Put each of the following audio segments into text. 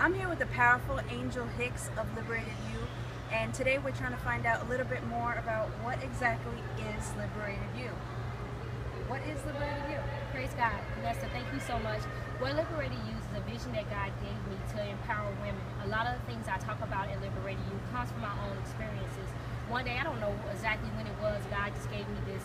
I'm here with the powerful Angel Hicks of Liberated You, and today we're trying to find out a little bit more about what exactly is Liberated You. What is Liberated You? Praise God. Vanessa, thank you so much. What Liberated You is a vision that God gave me to empower women. A lot of the things I talk about in Liberated You comes from my own experiences. One day, I don't know exactly when it was, God just gave me this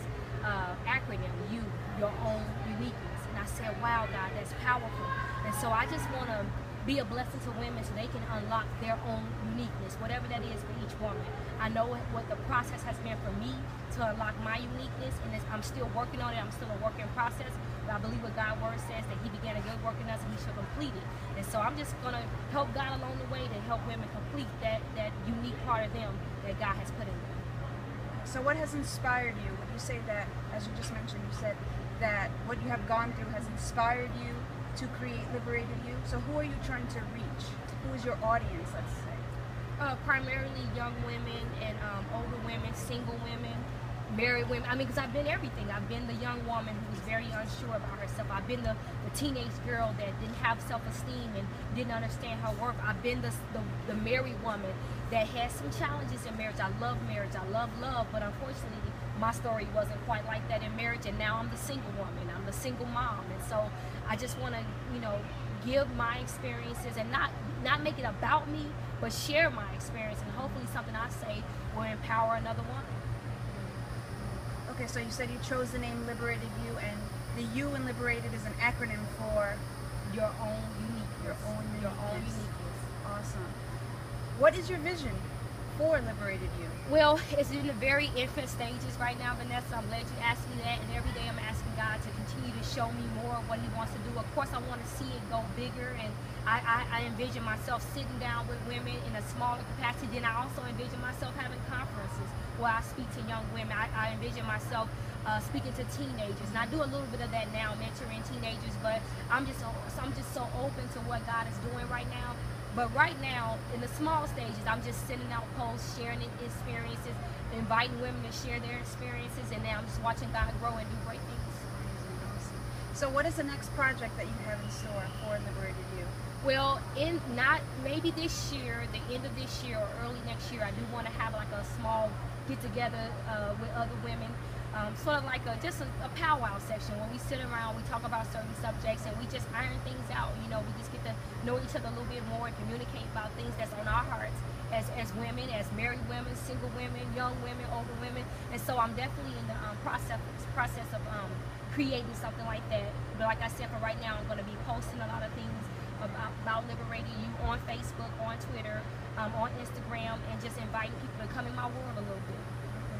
acronym, you, your own uniqueness. And I said, wow, God, that's powerful. And so I just want to be a blessing to women so they can unlock their own uniqueness, whatever that is for each woman. I know what the process has been for me to unlock my uniqueness, and I'm still working on it. I'm still a work in process, but I believe what God's word says, that He began a good work in us and He shall complete it. And so I'm just going to help God along the way to help women complete that unique part of them that God has put in them. So what has inspired you? When you say that, as you just mentioned, you said that what you have gone through has inspired you to create Liberated You. So who are you trying to reach? Who is your audience, let's say? Primarily young women and older women, single women, married women. I mean, because I've been everything. I've been the young woman who was very unsure about herself. I've been the teenage girl that didn't have self-esteem and didn't understand her worth. I've been the married woman that had some challenges in marriage. I love marriage. I love love, but unfortunately, my story wasn't quite like that in marriage, and now I'm the single woman. I'm the single mom, and so I just want to, give my experiences and not make it about me, but share my experience, and hopefully something I say will empower another woman. Okay, so you said you chose the name Liberated You, and the U in Liberated is an acronym for your own uniqueness. Your own uniqueness. Awesome. What is your vision for Liberated You? Well, it's in the very infant stages right now, Vanessa. I'm glad you asked me that, and every day I'm asking God to continue to show me more of what He wants to do. Of course, I want to see it go bigger, and I envision myself sitting down with women in a smaller capacity. Then I also envision myself having conferences where I speak to young women. I envision myself speaking to teenagers, and I do a little bit of that now, mentoring teenagers. But I'm just so open to what God is doing right now. But right now, in the small stages, I'm just sending out posts, sharing experiences, inviting women to share their experiences, and now I'm just watching God grow and do great things. So what is the next project that you have in store for Liberated You? Well, maybe this year, the end of this year or early next year, I do want to have like a small get-together with other women. Sort of like just a powwow section where we sit around, we talk about certain subjects, and we just iron things out. We just get to know each other a little bit more and communicate about things that's on our hearts as women, as married women, single women, young women, older women. And so I'm definitely in the process of creating something like that. But like I said, for right now, I'm going to be posting a lot of things about Liberating You on Facebook, on Twitter, on Instagram, and just inviting people to come in my world a little bit.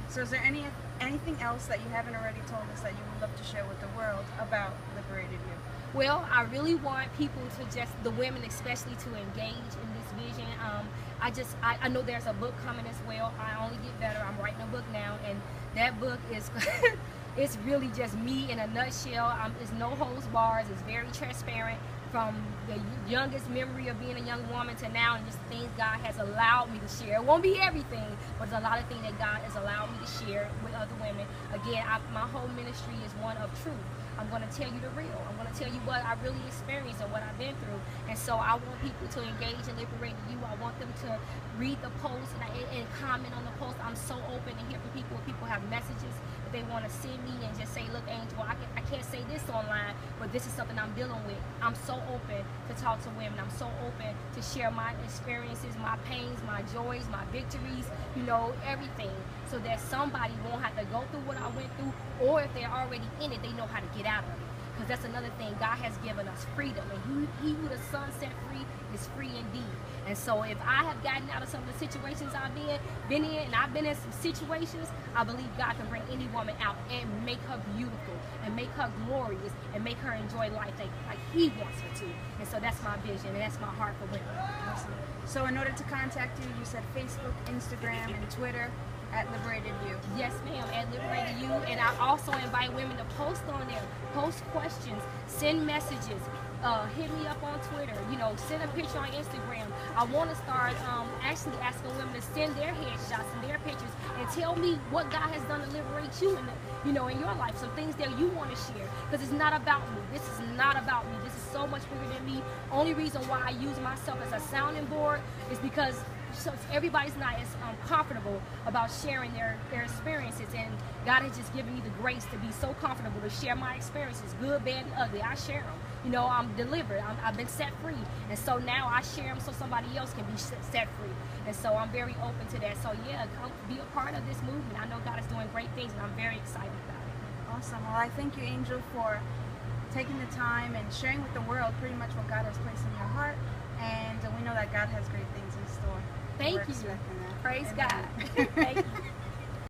So is there anything else that you haven't already told us that you would love to share with the world about Liberated You? Well, I really want people to the women especially, to engage in this vision. I know there's a book coming as well. I Only Get Better. I'm writing a book now, and that book is it's really just me in a nutshell. It's no holds bars. It's very transparent. From the youngest memory of being a young woman to now, and just things God has allowed me to share. It won't be everything, but there's a lot of things that God has allowed me to share with other women. Again, my whole ministry is one of truth. I'm going to tell you the real. I'm going to tell you what I really experienced and what I've been through. And so I want people to engage in Liberated You. I want them to read the post and comment on the post. I'm so open to hear from people. If people have messages that they want to send me and just say, look, Angel, I can't say this online, but this is something I'm dealing with. I'm so open to talk to women. I'm so open to share my experiences, my pains, my joys, my victories, everything, so that somebody won't have to go through what I went through, or if they're already in it, they know how to get out of it. Because that's another thing. God has given us freedom, and he who the Son set free is free indeed. And so if I have gotten out of some of the situations I've been in, and I've been in some situations, I believe God can bring any woman out and make her beautiful, and make her glorious, and make her enjoy life like He wants her to. And so that's my vision, and that's my heart for women. Awesome. So in order to contact you, you said Facebook, Instagram, and Twitter at Liberated You. Yes, ma'am, at Liberated You. And I also invite women to post on there, post questions, send messages, hit me up on Twitter. know, send a picture on Instagram. I want to start actually asking women to send their headshots and their pictures and tell me what God has done to liberate you in the, you know, in your life, some things that you want to share, because it's not about me. This is not about me. This is so much bigger than me. Only reason why I use myself as a sounding board is because everybody's not as comfortable about sharing their experiences, and God has just given me the grace to be so comfortable to share my experiences, good, bad, and ugly. I share them. You know, I'm delivered. I've been set free, and so now I share them so somebody else can be set free. And so I'm very open to that. So yeah, come be a part of this movement. I know God is doing great things, and I'm very excited about it. Awesome. Well, I thank you, Angel, for taking the time and sharing with the world pretty much what God has placed in your heart. And we know that God has great things in store. Thank We're you. expecting that. Praise Amen. God. Thank you.